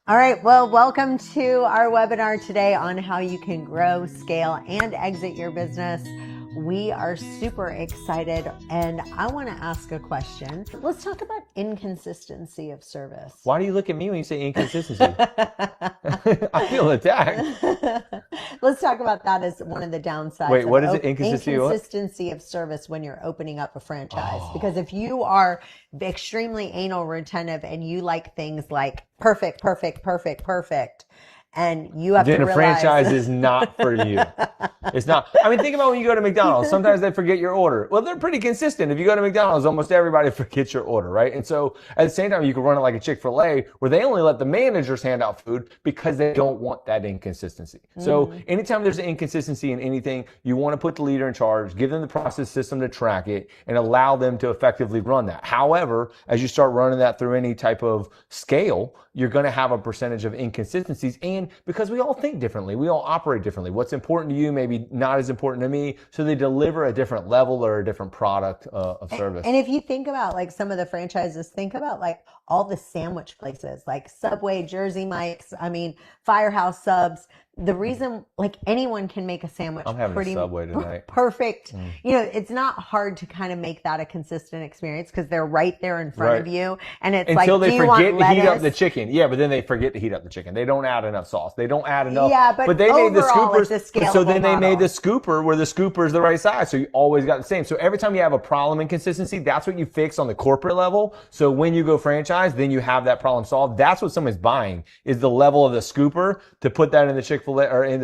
All right, well, welcome to our webinar today on how you can grow, scale, and exit your business. We are super excited, and I want to ask a question. Let's talk about inconsistency of service. Why do you look at me when you say inconsistency? I feel attacked. Let's talk about that as one of the downsides. Wait, what is it? Inconsistency of service when you're opening up a franchise. Because if you are extremely anal retentive and you like things like perfect, and you have then to a realize franchise is not for you. It's not. I mean, think about when you go to McDonald's. Sometimes they forget your order. Well, they're pretty consistent. If you go to McDonald's, almost everybody forgets your order, right? And so at the same time, you can run it like a Chipotle where they only let the managers hand out food because they don't want that inconsistency. So anytime there's an inconsistency in anything, you want to put the leader in charge, give them the process system to track it, and allow them to effectively run that. However, as you start running that through any type of scale, you're going to have a percentage of inconsistencies. And because we all think differently, we all operate differently. What's important to you may be not as important to me. So they deliver a different level or a different product of service. And if you think about like some of the franchises, think about like all the sandwich places like Subway, Jersey Mike's, Firehouse Subs. The reason like anyone can make a sandwich I'm having pretty a Subway tonight. Perfect. It's not hard to kind of make that a consistent experience because they're right there in front of you. And it's until like, they forget to heat up the chicken. Yeah, but then they forget to heat up the chicken. They don't add enough sauce. They don't add enough. Yeah, but they made the scoopers. So then they made the scooper where the scooper is the right size. So you always got the same. So every time you have a problem in consistency, that's what you fix on the corporate level. So when you go franchise, then you have that problem solved. That's what someone's buying is the level of the scooper to put that in the Chick-fil-A or in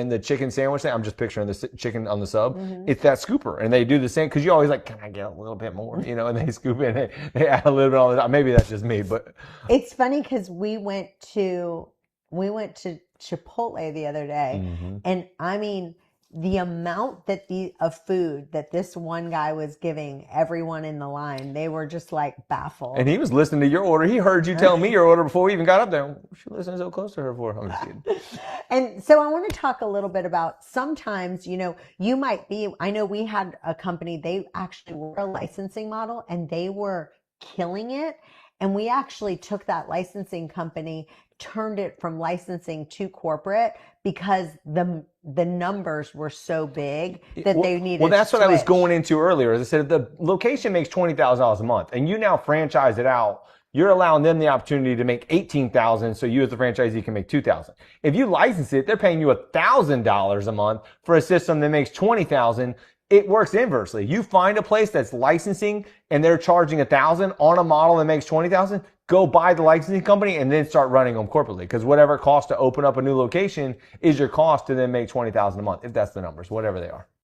the chicken sandwich thing. I'm just picturing the chicken on the sub. It's that scooper, and they do the same because you always like, can I get a little bit more? And they scoop in, they add a little bit on the top. Maybe that's just me, but it's funny because we went to Chipotle the other day, and the amount of food that this one guy was giving everyone in the line, they were just like baffled. And he was listening to your order. He heard you tell me your order before we even got up there. What's she listening so close to her for? I'm just kidding. And so I want to talk a little bit about sometimes, you might be, I know we had a company, they actually were a licensing model and they were killing it. And we actually took that licensing company, turned it from licensing to corporate because the numbers were so big that they needed. Well, that's to what I was switch. going into earlier. As I said, if the location makes $20,000 a month, and you now franchise it out, you're allowing them the opportunity to make $18,000, so you as the franchisee can make $2,000. If you license it, they're paying you $1,000 a month for a system that makes $20,000. It works inversely. You find a place that's licensing and they're charging $1,000 on a model that makes $20,000. Go buy the licensing company and then start running them corporately. Because whatever it costs to open up a new location is your cost to then make $20,000 a month, if that's the numbers, whatever they are.